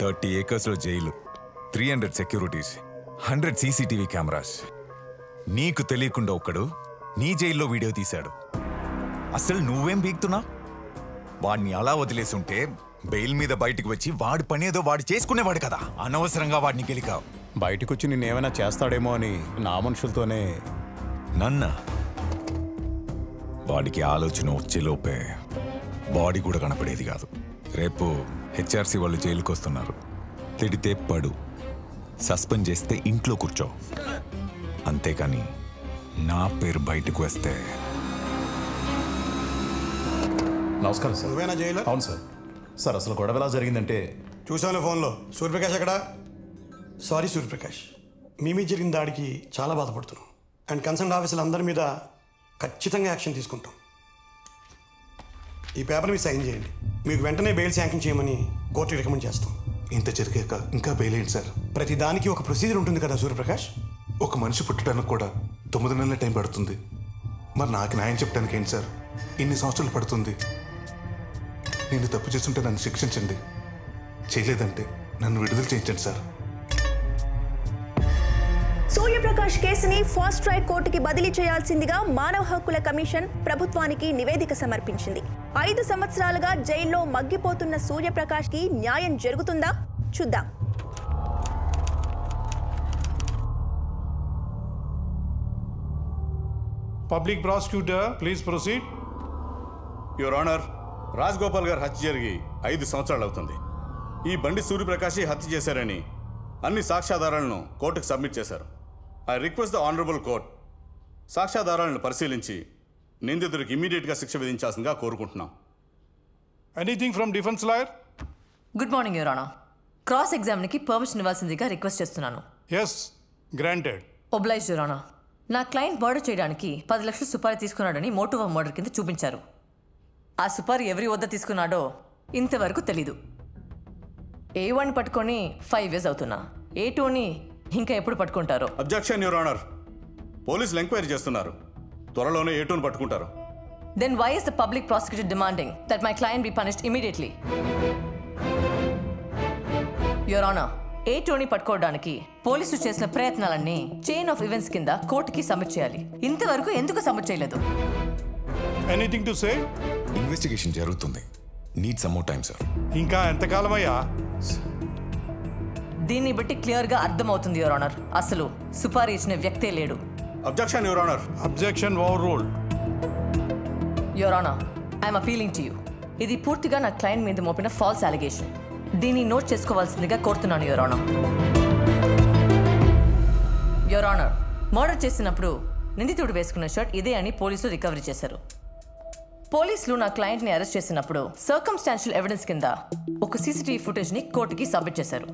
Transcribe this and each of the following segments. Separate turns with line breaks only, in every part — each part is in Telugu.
30 acres jail, 300 securities, 100 CCTV cameras. నీకు తెలియకుండా ఒక్కడు నీ జైల్లో వీడియో తీశాడు. అసలు నువ్వేం బీక్తున్నా? వాడిని అలా వదిలేసుంటే బెయిల్ మీద బయటకు వచ్చి వాడి పనేదో వాడు చేసుకునేవాడు కదా. అనవసరంగా వాడిని గెలికావు.
బయటకు వచ్చి నిన్నేమైనా చేస్తాడేమో అని నా మనుషులతోనే.
నన్న వాడికి ఆలోచన వచ్చేలోపే బాడీ కూడా కనపడేది కాదు. రేపు HRC వాళ్ళు జైలుకి వస్తున్నారు. తిడితే పడు, సస్పెండ్ చేస్తే ఇంట్లో కూర్చో. అంతేకాని నా పేరు బయటకు వస్తే.
నమస్కారం సార్.
నువ్వేనా జైలు?
అవును సార్. సార్ అసలు గొడవ ఎలా జరిగిందంటే,
చూసాను ఫోన్లో. సూర్యప్రకాష్ ఎక్కడా? సారీ సూర్యప్రకాష్, మీ మీద జరిగిన దాడికి చాలా బాధపడుతున్నాం. అండ్ కన్సర్న్ ఆఫీసులు అందరి మీద ఖచ్చితంగా యాక్షన్ తీసుకుంటాం. ఈ పేపర్ మీద సైన్ చేయండి. మీకు వెంటనే బెయిల్ శాంక్షన్ చేయమని కోర్టు రికమెండ్ చేస్తాం.
ఇంత జరిగాక ఇంకా బెయిల్ ఏంటి సార్?
ప్రతి దానికి ఒక ప్రొసీజర్ ఉంటుంది కదా సూర్యప్రకాష్.
ఒక మనిషి పుట్టడానికి కూడా 9 నెలల టైం పడుతుంది. మరి నాకు న్యాయం చెప్పడానికి ఏంటి సార్ ఇన్ని సంవత్సరాలు పడుతుంది? నేను తప్పు చేస్తుంటే నన్ను శిక్షించండి, చేయలేదంటే నన్ను విడుదల చేయించండి సార్.
సూర్యప్రకాష్ కేసుని ఫాస్ట్ ట్రాక్ కోర్టుకి బదిలీ చేయాల్సిందిగా మానవ హక్కుల కమిషన్ ప్రభుత్వానికి నివేదిక సమర్పించింది. 5 సంవత్సరాలుగా జైల్లో మగ్గిపోతున్న సూర్యప్రకాష్ కి న్యాయం జరుగుతుందా? చూద్దాం.
Public prosecutor please proceed.
Your honour, Rajagopal గారు హత్య జరిగి 5 సంవత్సరాలు అవుతుంది. ఈ బండి సూర్యప్రకాష్ హత్య చేశారని అన్ని సాక్ష్యాధారాలను కోర్టుకు సబ్మిట్ చేశారు. I request the honourable court సాక్ష్యాధారాలను పరిశీలించి నిందితుడికి ఇమ్మీడియట్గా శిక్ష విధించాల్సిందిగా కోరుకుంటున్నాం.
Anything from defence lawyer?
Good morning your honour. Cross ఎగ్జామ్కి పర్మిషన్ ఇవ్వాల్సిందిగా రిక్వెస్ట్ చేస్తున్నాను.
Yes, granted.
Oblige your honour. నా క్లయింట్ మర్డర్ చేయడానికి 10 లక్షలు సుపారీ తీసుకున్నాడని మోటివ్ ఆఫ్ మర్డర్ కింద చూపించారు. ఆ సుపారీ ఎవరి వద్ద తీసుకున్నాడో ఇంతవరకు తెలీదు. A1 పట్టుకొని 5 years అవుతున్నా. A2ని ఇంకా ఎప్పుడు పట్టుకుంటారో?
Objection your honour. పోలీసులు ఎంక్వైరీ చేస్తున్నారు. త్వరలోనే A2ని పట్టుకుంటారు.
Then why is the public prosecutor demanding that my client be punished immediately? Your Honor, A2ని పట్టుకోవడానికి పోలీసులు చేసిన ప్రయత్నాలన్నీ చైన్ ఆఫ్ ఈవెంట్స్ కింద కోర్టుకి సబ్మిట్ చేయాలి. ఇంతవరకు ఎందుకు సబ్మిట్ చేయలేదు?
Anything to say?
ఇన్వెస్టిగేషన్ జరుగుతుంది. Need some more time sir.
ఇంకా ఎంతకాలమయ్యా?
దీన్ని బట్టి క్లియర్గా అర్థమవుతుంది యువర్ ఆనర్, అసలు సుపారీ ఇచ్చిన వ్యక్తే లేడు.
Objection your honour.
Objection over ruled.
Your honour, I'm appealing to you. ఇది పూర్తిగా నా క్లయింట్ మీద మోపిన ఫాల్స్ అలిగేషన్. దీన్ని నోట్ చేసుకోవాల్సిందిగా కోరుతున్నాను your honour. Your honour, murder చేసినప్పుడు నిందితుడు వేసుకున్న షర్ట్ ఇదే అని పోలీసులు రికవరీ చేశారు. పోలీసులు నా క్లయింట్ని అరెస్ట్ చేసినప్పుడు సర్కమ్స్టాన్షియల్ ఎవిడెన్స్ కింద ఒక CCTV ఫుటేజ్ని కోర్టుకి సబ్మిట్ చేశారు.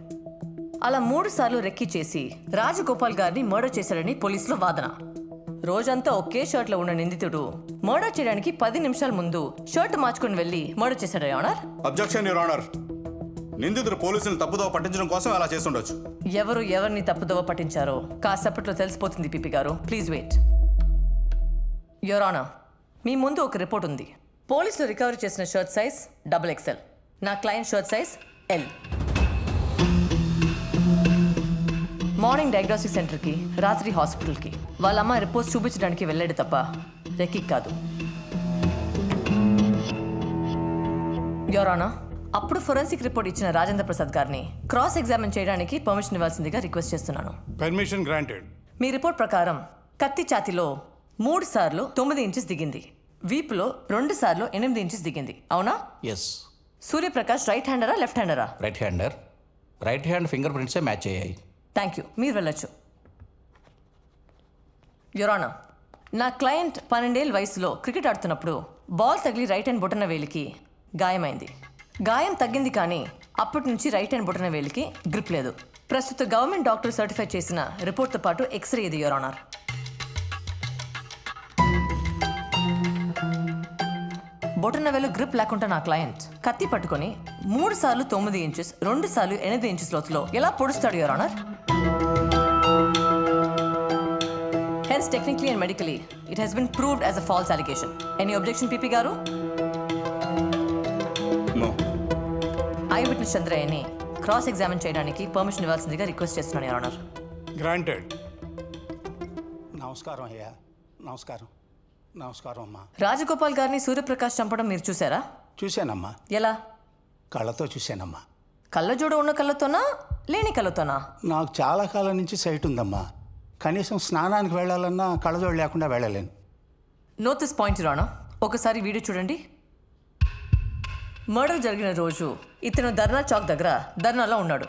అలా 3 సార్లు రెక్కీ చేసి రాజగోపాల్ గారిని మర్డర్ చేశాడని పోలీసుల వాదన. రోజంతా ఒకే షర్ట్లో ఉన్న నిందితుడు మర్డర్ చేయడానికి 10 నిమిషాల ముందు షర్ట్ మార్చుకుని వెళ్ళి మర్డర్ చేశాడు your honour.
Objection your honour. నిందితుడు పోలీసులను తప్పుదోవ పట్టించడం కోసం అలా చేస్తుండొచ్చు.
ఎవరు ఎవరిని తప్పుదోవ పట్టించారో కాసేపట్లో తెలిసిపోతుంది పిపి గారు. Please wait. యువర్ ఆనర్, మీ ముందు ఒక రిపోర్ట్ ఉంది. పోలీసులు రికవరీ చేసిన షర్ట్ సైజ్ XXL, నా client shirt size L. Morning diagnostic సెంటర్కి, రాత్రి హాస్పిటల్కి వాళ్ళ అమ్మ రిపోర్ట్స్ చూపించడానికి వెళ్ళాడు తప్ప రెక్కి కాదు. యువర్ ఆనర్, అప్పుడు ఫోరెన్సిక్ రిపోర్ట్ ఇచ్చిన రాజేంద్ర ప్రసాద్ గారిని క్రాస్ ఎగ్జామిన్ చేయడానికి పర్మిషన్ ఇవ్వాల్సిందిగా రిక్వెస్ట్ చేస్తున్నాను.
Permission granted.
మీ రిపోర్ట్ ప్రకారం కత్తి ఛాతిలో 3 సార్లు 9 ఇంచెస్ దిగింది, వీపులో 2 సార్లు 8 ఇంచెస్ దిగింది, అవునా?
ఎస్.
సూర్యప్రకాష్ రైట్ హ్యాండరా లెఫ్ట్ హ్యాండరా?
Right hander. Right hand finger ప్రింట్సే మ్యాచ్ అయ్యాయి.
థ్యాంక్ యూ, మీరు వెళ్ళొచ్చు. యువర్ ఆనర్, నా క్లయింట్ 12 ఏళ్ళ వయసులో క్రికెట్ ఆడుతున్నప్పుడు బాల్ తగిలి రైట్ హ్యాండ్ బొటన వేలికి గాయమైంది. గాయం తగ్గింది కానీ అప్పటి నుంచి రైట్ హ్యాండ్ బొటన వేలికి గ్రిప్ లేదు. ప్రస్తుత గవర్నమెంట్ డాక్టర్ సర్టిఫై చేసిన రిపోర్ట్తో పాటు ఎక్స్రే ఇది యువర్ ఆనర్. బొటన వేలు గ్రిప్ లేకుండా నా క్లయింట్ కత్తి పట్టుకొని 3 సార్లు 9 ఇంచెస్ 2 సార్లు 8 ఇంచెస్ లోతులో ఎలా పొడుస్తాడు your honour? Hence, technically and medically, it has been proved as a false allegation. Any objection, PP Garu?
No.
Eyewitness Chandrayani cross examine చేయడానికి పర్మిషన్ ఇవ్వాల్సిందిగా రిక్వెస్ట్ చేస్తున్నాను యువర్ ఆనర్.
Granted.
నమస్కారం అయ్యా. నమస్కారం అమ్మా.
రాజగోపాల్ గారిని సూర్యప్రకాష్ చంపడం మీరు చూసారా?
చూశానమ్మా.
ఎలా?
కళ్ళతో చూశానమ్మా.
కళ్ళజోడు ఉన్న కళ్ళతోనా లేని కళ్ళతోనా?
నాకు చాలా కాలం నుంచి సైట్ ఉందమ్మా. కనీసం స్నానానికి వెళ్ళాలన్నా కళ్ళజోడు లేకుండా వెళ్ళలేను.
Note this point your honour. ఒకసారి వీడియో చూడండి. మర్డర్ జరిగిన రోజు ఇతను ధర్నా చౌక్ దగ్గర ధర్నాలో ఉన్నాడు.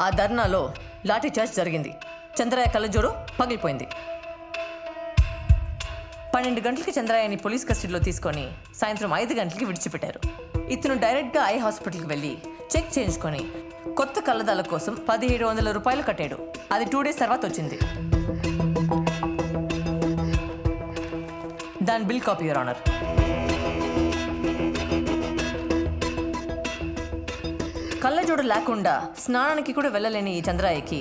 ఆ ధర్నాలో లాఠీ చార్జ్ జరిగింది. చంద్రయ్య కళ్ళజోడు పగిలిపోయింది. 12 గంటలకి చంద్రయ్యని పోలీస్ కస్టడీలో తీసుకొని సాయంత్రం 5 గంటలకి విడిచిపెట్టారు. ఇతను డైరెక్ట్గా ఐ హాస్పిటల్కి వెళ్ళి చెక్ చేయించుకొని కొత్త కళ్ళదాల కోసం 1700 రూపాయలు కట్టాడు. అది 2 డేస్ తర్వాత వచ్చింది. దాని బిల్ కాపీ యువర్ ఆనర్. కళ్ళజోడు లేకుండా స్నానానికి కూడా వెళ్ళలేని ఈ చంద్రయ్యకి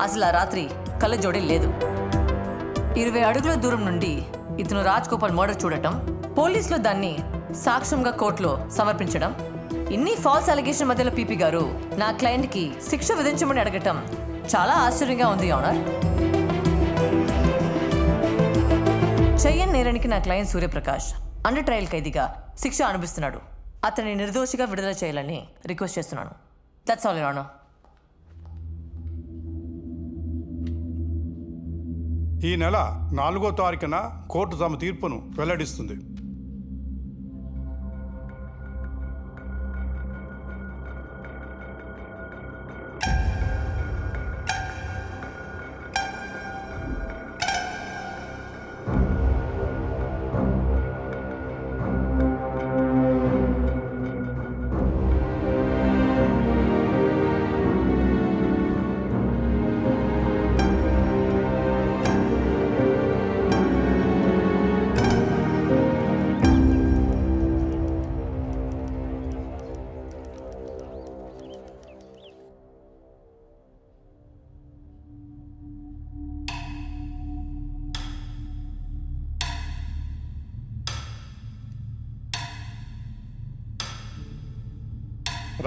అసలు ఆ రాత్రి కళ్ళజోడే లేదు. 20 అడుగుల దూరం నుండి ఇతను రాజ్ గోపాల్ మర్డర్ చూడటం, పోలీసులు దాన్ని సాక్ష్యంగా కోర్టులో సమర్పించడం, ఇన్ని ఫాల్స్ అలిగేషన్ మధ్యలో పీపీ గారు నా క్లయింట్కి శిక్ష విధించమని అడగటం చాలా ఆశ్చర్యంగా ఉంది ఆనర్. చెయ్యని నేరానికి నా క్లయింట్ సూర్యప్రకాష్ అండర్ ట్రయల్ ఖైదీగా శిక్ష అనుభవిస్తున్నాడు. అతన్ని నిర్దోషిగా విడుదల చేయాలని రిక్వెస్ట్ చేస్తున్నాను. That's all your honour.
ఈ నెల 4వ తారీఖున కోర్టు తమ తీర్పును వెల్లడిస్తుంది.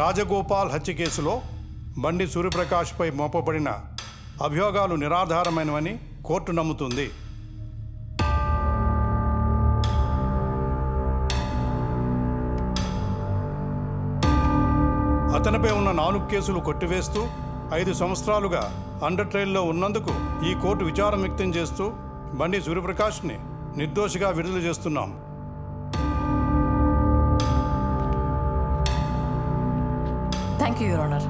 రాజగోపాల్ హత్య కేసులో బండి సూర్యప్రకాష్పై మోపబడిన అభియోగాలు నిరాధారమైనవని కోర్టు నమ్ముతుంది. అతనిపై ఉన్న 4 కేసులు కొట్టివేస్తూ 5 సంవత్సరాలుగా అండర్ ట్రయల్లో ఉన్నందుకు ఈ కోర్టు విచారం వ్యక్తం చేస్తూ బండి సూర్యప్రకాష్ని నిర్దోషిగా విడుదల చేస్తున్నాం.
Thank you your honour.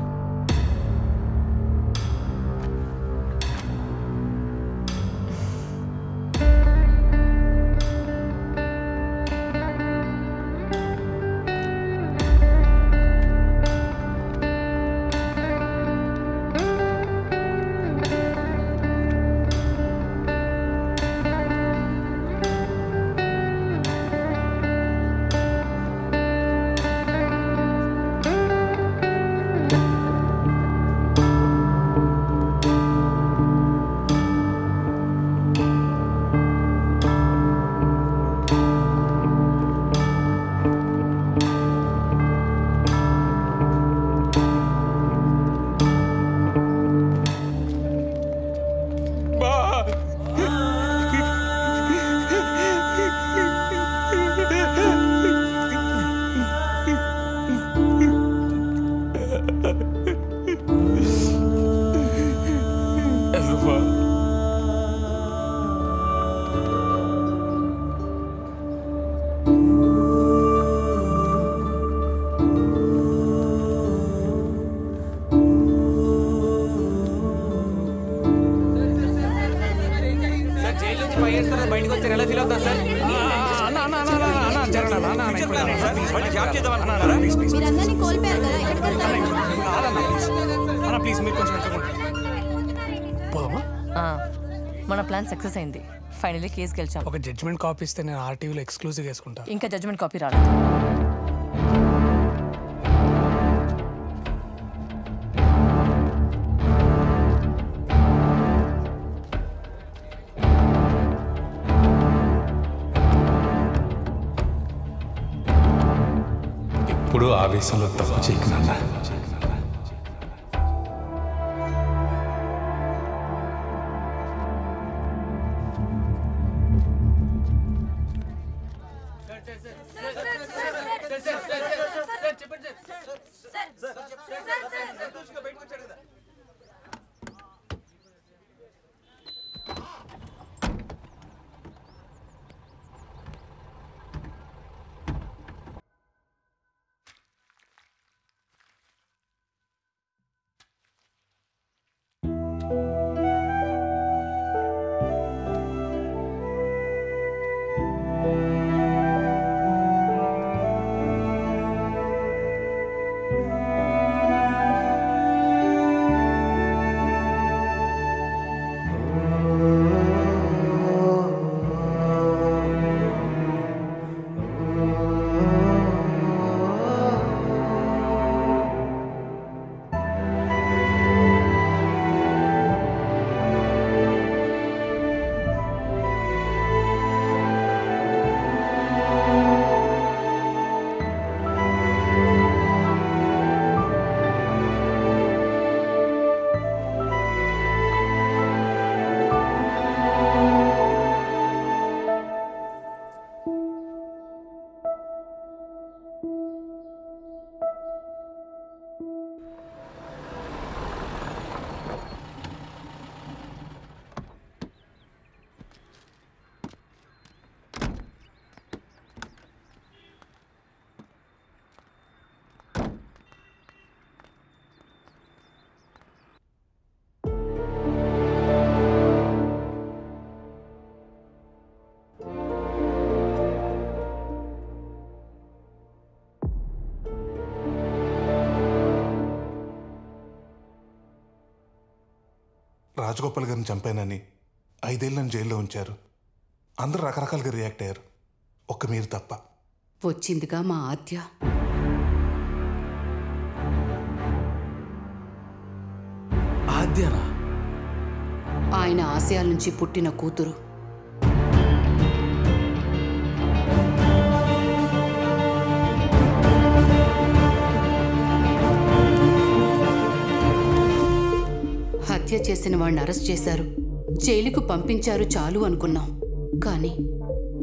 మన ప్లాన్ సక్సెస్ అయింది. ఫైనల్లీ కేసు గెలిచాం.
ఒక జడ్జ్మెంట్ కాపీ ఇస్తే నేను ఆర్టీవీలో ఎక్స్క్లూజివ్ వేసుకుంటా.
ఇంకా జడ్జ్మెంట్ కాపీ రాలేదు.
ఎప్పుడు ఆవేశంలో తప్పు చేయకు నాన్న.
రాజగోపాల్ గారిని చంపానని 5 ఏళ్ళు నన్ను జైల్లో ఉంచారు. అందరూ రకరకాలుగా రియాక్ట్ అయ్యారు, ఒక్క మీరు తప్ప.
వచ్చిందిగా మా ఆద్య.
ఆద్యనా?
ఆయన ఆశయాల నుంచి పుట్టిన కూతురు. హత్య చేసిన వాడిని అరెస్ట్ చేశారు, జైలుకు పంపించారు చాలు అనుకున్నాం. కానీ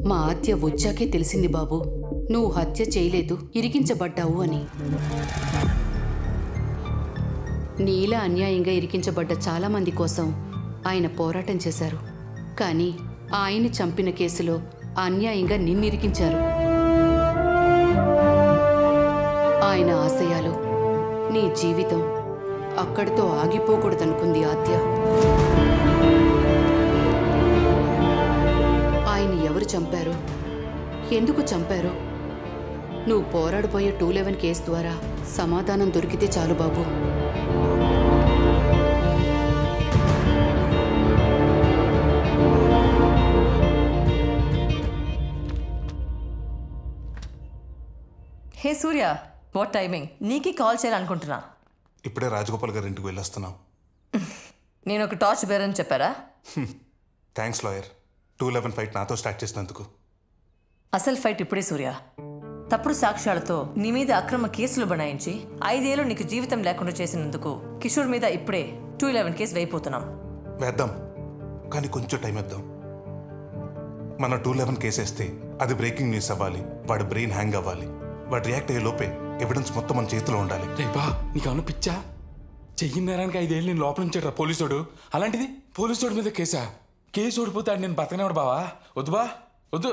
మా ఆద్య వచ్చాకే తెలిసింది బాబు, నువ్వు హత్య చేయలేదు, ఇరికించబడ్డావు అని. నీలా అన్యాయంగా ఇరికించబడ్డ చాలామంది కోసం ఆయన పోరాటం చేశారు. కానీ ఆయన్ని చంపిన కేసులో అన్యాయంగా నిన్నిరికించారు. ఆయన ఆశయాలు, నీ జీవితం అక్కడితో ఆగిపోకూడదనుకుంది ఆద్య. ఆయన ఎవరు చంపారు, ఎందుకు చంపారు, నువ్వు పోరాడిపోయే 211 కేసు ద్వారా సమాధానం దొరికితే చాలు బాబు.
హే సూర్య, వాట్ టైమింగ్? నీకే కాల్ చేయాలనుకుంటున్నా.
ఇప్పుడే రాజగోపాల్ గారి ఇంటికి వెళ్ళొస్తున్నాం.
నేను ఒక టార్చ్ బేరని చెప్పారా?
థ్యాంక్స్ లాయర్, 211 ఫైట్ నాతో స్టార్ట్ చేసినందుకు.
అసలు ఫైట్ ఇప్పుడే సూర్య. తప్పుడు సాక్ష్యాలతో నీ మీద అక్రమ కేసులు బనాయించి 5 ఏళ్ళు నీకు జీవితం లేకుండా చేసినందుకు కిషోర్ మీద ఇప్పుడే 211 కేసు వేయిపోతున్నాం.
వేద్దాం, కానీ కొంచెం టైం ఇద్దాం. మన 211 కేసు వేస్తే అది బ్రేకింగ్ న్యూస్ అవ్వాలి, వాడి బ్రెయిన్ హ్యాంగ్ అవ్వాలి, వాడు రియాక్ట్ అయ్యే లోపే ఎవిడెన్స్ మొత్తం మన చేతిలో ఉండాలి.
రేపా నీకు అవును పిచ్చా? చెయ్యి నేరానికి 5 ఏళ్ళు నేను లోపల ఉంచాడు పోలీసుడు. అలాంటిది పోలీసుడి మీద కేసు ఓడిపోతాడు, నేను బతకనేవాడు బావా. వద్దు బా, వద్దు.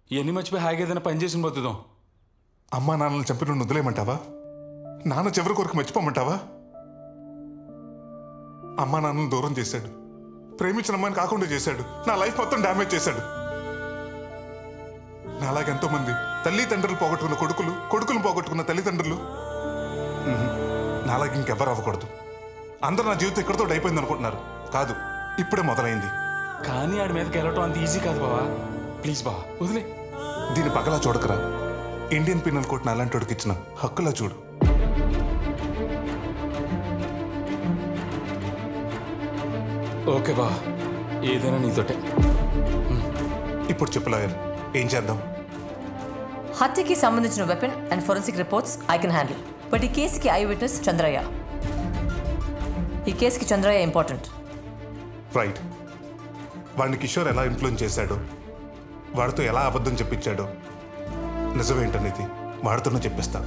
ఇవన్నీ మర్చిపోయి హాయిగా ఏదైనా పని చేసి పోతుందాం.
అమ్మా నాన్నలు చంపిన వదిలేయమంటావా? నాన్న చివరి కొరకు మర్చిపోమంటావా? అమ్మా నాన్నలు దూరం చేశాడు, ప్రేమించిన అమ్మాయిని కాకుండా చేశాడు, నా లైఫ్ మొత్తం డ్యామేజ్ చేశాడు. నాలాగెంతో మంది తల్లిదండ్రులు పోగొట్టుకున్న కొడుకులు పోగొట్టుకున్న తల్లిదండ్రులు. నాలాగ ఇంకెవ్వరు అవ్వకూడదు. అందరూ నా జీవితం ఇక్కడితో అయిపోయింది అనుకుంటున్నారు. కాదు, ఇప్పుడే మొదలైంది.
కానీ ఆడి మీదకి వెళ్ళటం అంత ఈజీ కాదు బావా. ప్లీజ్ బావా, వదిలే.
దీన్ని పగలా చూడకరా. ఇండియన్ పీనల్ కోడ్ అలాంటి వాడికి ఇచ్చిన హక్కులా చూడు.
ఓకే బా, ఏదైనా నీతోటే.
ఇప్పుడు చెప్పు లాయర్, ఏం చేద్దాం?
హత్యకి సంబంధించిన weapon and forensic reports I can handle. But ఈ కేసుకి ఐ విట్నెస్ చంద్రయ్య. ఈ కేసుకి చంద్రయ్య ఇంపార్టెంట్.
రైట్. వాడిని కిషోర్ ఎలా ఇన్ఫ్లుయెన్స్ చేశాడో, వాడితో ఎలా అబద్ధం చెప్పించాడో, నిజమేంటనేది వాడితోనే చెప్పిస్తా.